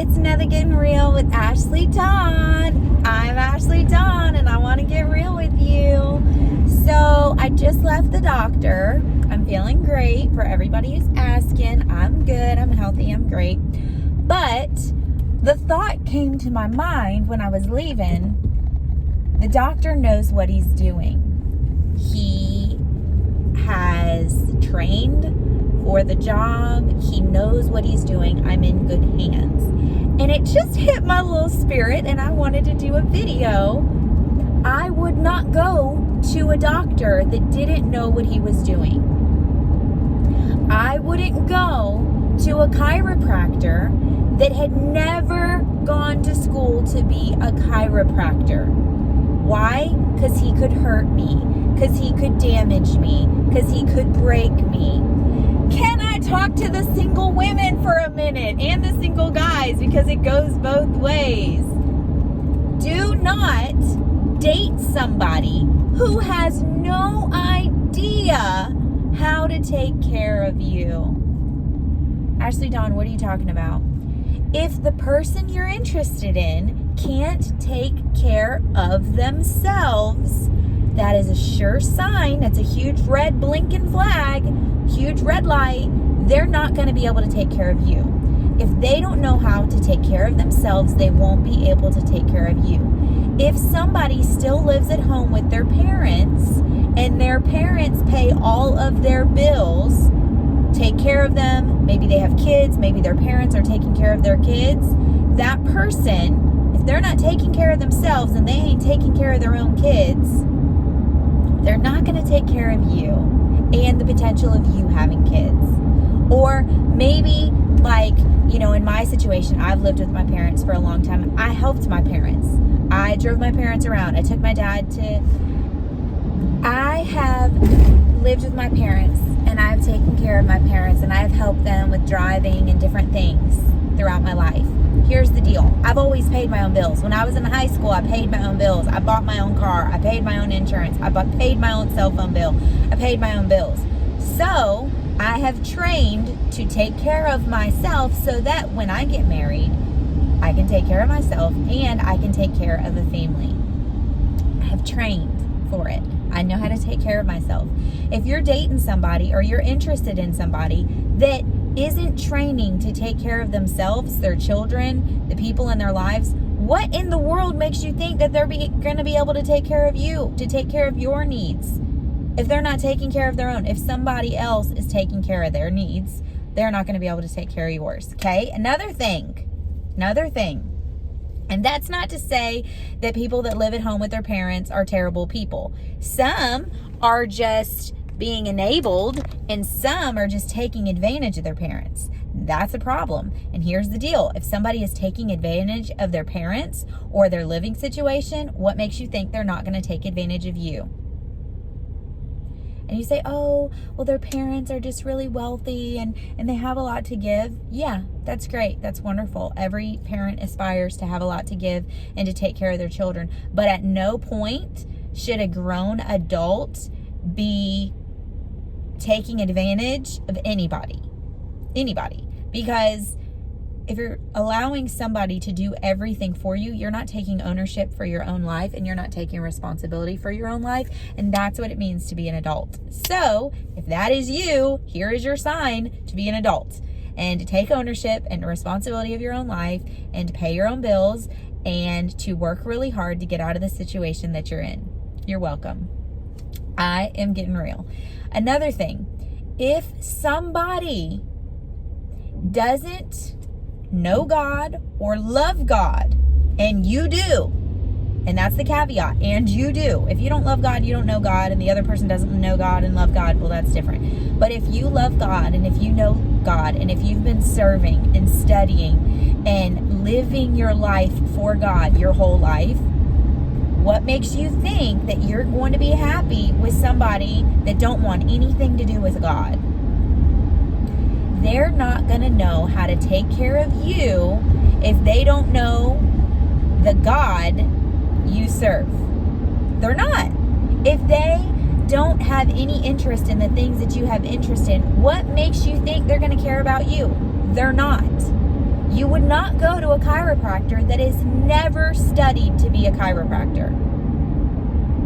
it's another Gettin Real with Ashleydawn. I'm Ashleydawn and I want to get real with you. So I just left the doctor. I'm feeling great. For everybody who's asking, I'm good, I'm healthy, I'm great. But the thought came to my mind when I was leaving. The doctor knows what he's doing. He has trained for the job. He knows what he's doing. I'm in good hands. And it just hit my little spirit and I wanted to do a video. I would not go to a doctor that didn't know what he was doing. I wouldn't go to a chiropractor that had never gone to school to be a chiropractor. Why? Because he could hurt me, because he could damage me, because he could break me. Can I talk to the single women for a minute and the single guys, because it goes both ways? Do not date somebody who has no idea how to take care of you. Ashleydawn, what are you talking about? If the person you're interested in can't take care of themselves, that is a sure sign. That's a huge red blinking flag, huge red light. They're not going to be able to take care of you. If they don't know how to take care of themselves, they won't be able to take care of you. If somebody still lives at home with their parents and their parents pay all of their bills, take care of them, maybe they have kids, maybe their parents are taking care of their kids, that person, if they're not taking care of themselves and they ain't taking care of their own kids, they're not going to take care of you and the potential of you having kids. Or maybe, like, you know, in my situation, I've lived with my parents for a long time. I helped my parents. I drove my parents around. I took my dad to... I have lived with my parents and I've taken care of my parents and I've helped them with driving and different things throughout my life. Here's the deal. I've always paid my own bills. When I was in high school, I paid my own bills. I bought my own car. I paid my own insurance. I paid my own cell phone bill. I paid my own bills. So I have trained to take care of myself so that when I get married, I can take care of myself and I can take care of a family. I have trained for it. I know how to take care of myself. If you're dating somebody or you're interested in somebody that isn't training to take care of themselves, their children, the people in their lives, what in the world makes you think that they're going to be able to take care of you, to take care of your needs? If they're not taking care of their own, if somebody else is taking care of their needs, they're not going to be able to take care of yours. Okay? Another thing. And that's not to say that people that live at home with their parents are terrible people. Some are just being enabled and some are just taking advantage of their parents. That's a problem. And here's the deal. If somebody is taking advantage of their parents or their living situation, what makes you think they're not going to take advantage of you? And you say, oh, well, their parents are just really wealthy and they have a lot to give. Yeah, that's great. That's wonderful. Every parent aspires to have a lot to give and to take care of their children. But at no point should a grown adult be taking advantage of anybody. Because if you're allowing somebody to do everything for you, you're not taking ownership for your own life and you're not taking responsibility for your own life. And that's what it means to be an adult. So if that is you, here is your sign to be an adult and to take ownership and responsibility of your own life and to pay your own bills and to work really hard to get out of the situation that you're in. You're welcome. I am getting real. Another thing, if somebody doesn't know God or love God, and you do, and that's the caveat, and you do. If you don't love God, you don't know God, and the other person doesn't know God and love God, well, that's different. But if you love God, and if you know God, and if you've been serving and studying and living your life for God your whole life, what makes you think that you're going to be happy with somebody that don't want anything to do with God? They're not going to know how to take care of you if they don't know the God you serve. They're not. If they don't have any interest in the things that you have interest in, what makes you think they're going to care about you? They're not. You would not go to a chiropractor that is never studied to be a chiropractor.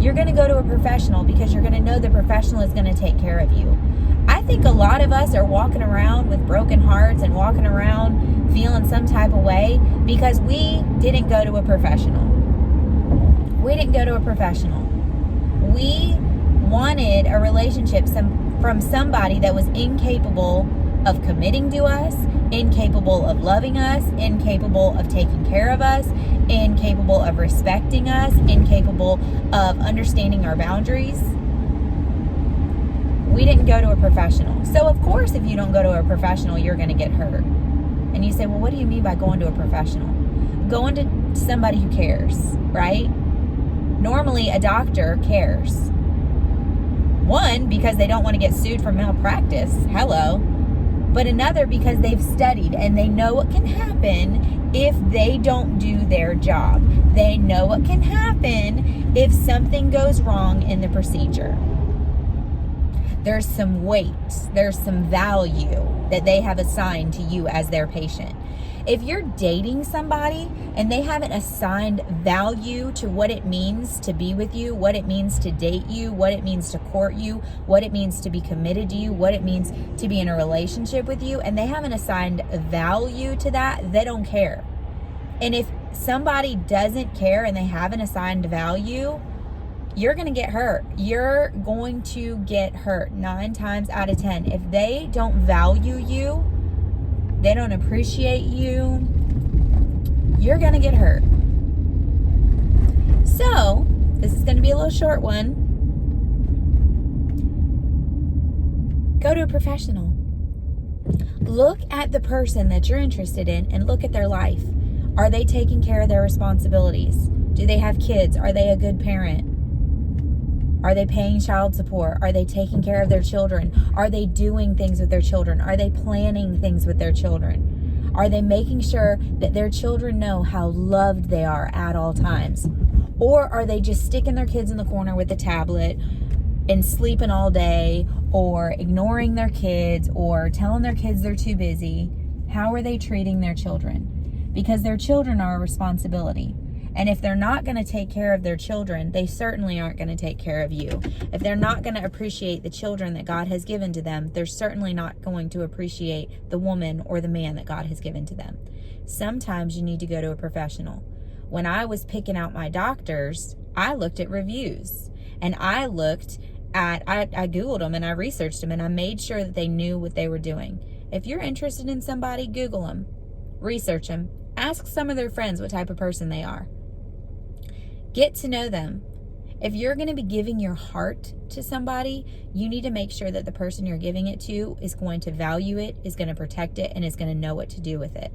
You're going to go to a professional because you're going to know the professional is going to take care of you. I think a lot of us are walking around with broken hearts and walking around feeling some type of way because we didn't go to a professional. We didn't go to a professional. We wanted a relationship from somebody that was incapable of committing to us, incapable of loving us, incapable of taking care of us, incapable of respecting us, incapable of understanding our boundaries. We didn't go to a professional. So of course, if you don't go to a professional, you're going to get hurt. And you say, well, what do you mean by going to a professional? Going to somebody who cares, right? Normally, a doctor cares. One, because they don't want to get sued for malpractice. Hello. But another, because they've studied and they know what can happen if they don't do their job. They know what can happen if something goes wrong in the procedure. There's some weight, there's some value that they have assigned to you as their patient. If you're dating somebody and they haven't assigned value to what it means to be with you, what it means to date you, what it means to court you, what it means to be committed to you, what it means to be in a relationship with you, and they haven't assigned value to that, they don't care. And if somebody doesn't care and they haven't assigned value, you're going to get hurt. You're going to get hurt 9 times out of 10. If they don't value you, they don't appreciate you, you're going to get hurt. So, this is going to be a little short one. Go to a professional. Look at the person that you're interested in and look at their life. Are they taking care of their responsibilities? Do they have kids? Are they a good parent? Are they paying child support? Are they taking care of their children? Are they doing things with their children? Are they planning things with their children? Are they making sure that their children know how loved they are at all times? Or are they just sticking their kids in the corner with the tablet and sleeping all day, or ignoring their kids, or telling their kids they're too busy? How are they treating their children? Because their children are a responsibility. And if they're not going to take care of their children, they certainly aren't going to take care of you. If they're not going to appreciate the children that God has given to them, they're certainly not going to appreciate the woman or the man that God has given to them. Sometimes you need to go to a professional. When I was picking out my doctors, I looked at reviews. And I looked at, I Googled them and I researched them and I made sure that they knew what they were doing. If you're interested in somebody, Google them, research them, ask some of their friends what type of person they are. Get to know them. If you're going to be giving your heart to somebody, you need to make sure that the person you're giving it to is going to value it, is going to protect it, and is going to know what to do with it.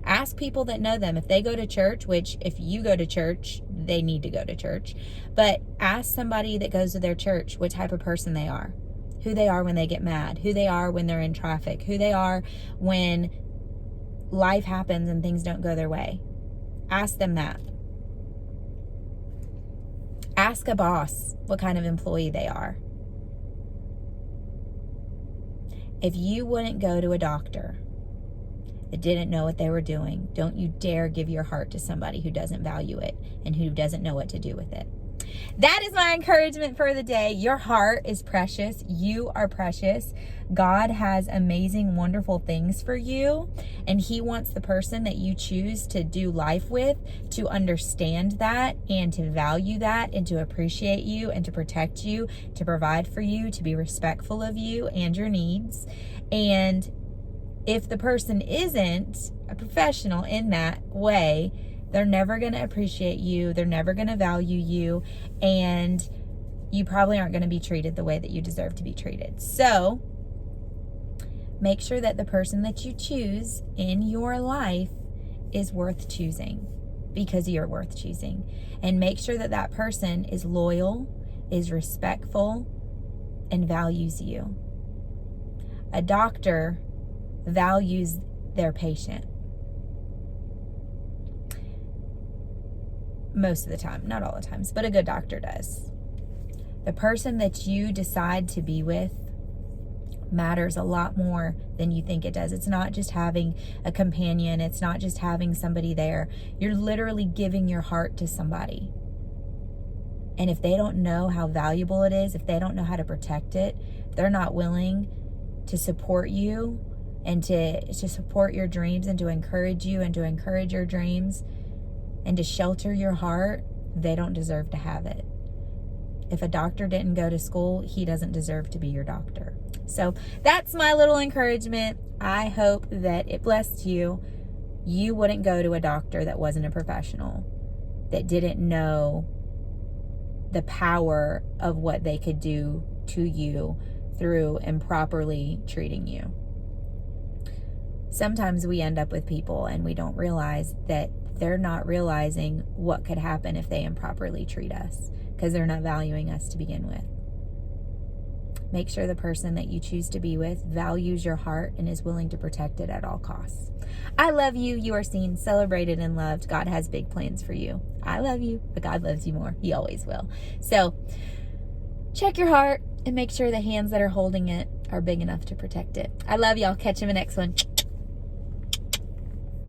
Ask people that know them. If they go to church, which if you go to church, they need to go to church. But ask somebody that goes to their church what type of person they are. Who they are when they get mad. Who they are when they're in traffic. Who they are when life happens and things don't go their way. Ask them that. Ask a boss what kind of employee they are. If you wouldn't go to a doctor that didn't know what they were doing, don't you dare give your heart to somebody who doesn't value it and who doesn't know what to do with it. That is my encouragement for the day. Your heart is precious. You are precious. God has amazing, wonderful things for you. And He wants the person that you choose to do life with to understand that and to value that and to appreciate you and to protect you, to provide for you, to be respectful of you and your needs. And if the person isn't a professional in that way, they're never going to appreciate you. They're never going to value you. And you probably aren't going to be treated the way that you deserve to be treated. So make sure that the person that you choose in your life is worth choosing, because you're worth choosing. And make sure that that person is loyal, is respectful, and values you. A doctor values their patient. Most of the time, not all the times, but a good doctor does. The person that you decide to be with matters a lot more than you think it does. It's not just having a companion. It's not just having somebody there. You're literally giving your heart to somebody. And if they don't know how valuable it is, if they don't know how to protect it, if they're not willing to support you and to support your dreams and to encourage you and to encourage your dreams and to shelter your heart, they don't deserve to have it. If a doctor didn't go to school, he doesn't deserve to be your doctor. So that's my little encouragement. I hope that it blessed you. You wouldn't go to a doctor that wasn't a professional, that didn't know the power of what they could do to you through improperly treating you. Sometimes we end up with people and we don't realize that they're not realizing what could happen if they improperly treat us, because they're not valuing us to begin with. Make sure the person that you choose to be with values your heart and is willing to protect it at all costs. I love you. You are seen, celebrated, and loved. God has big plans for you. I love you, but God loves you more. He always will. So check your heart and make sure the hands that are holding it are big enough to protect it. I love y'all. Catch you in the next one.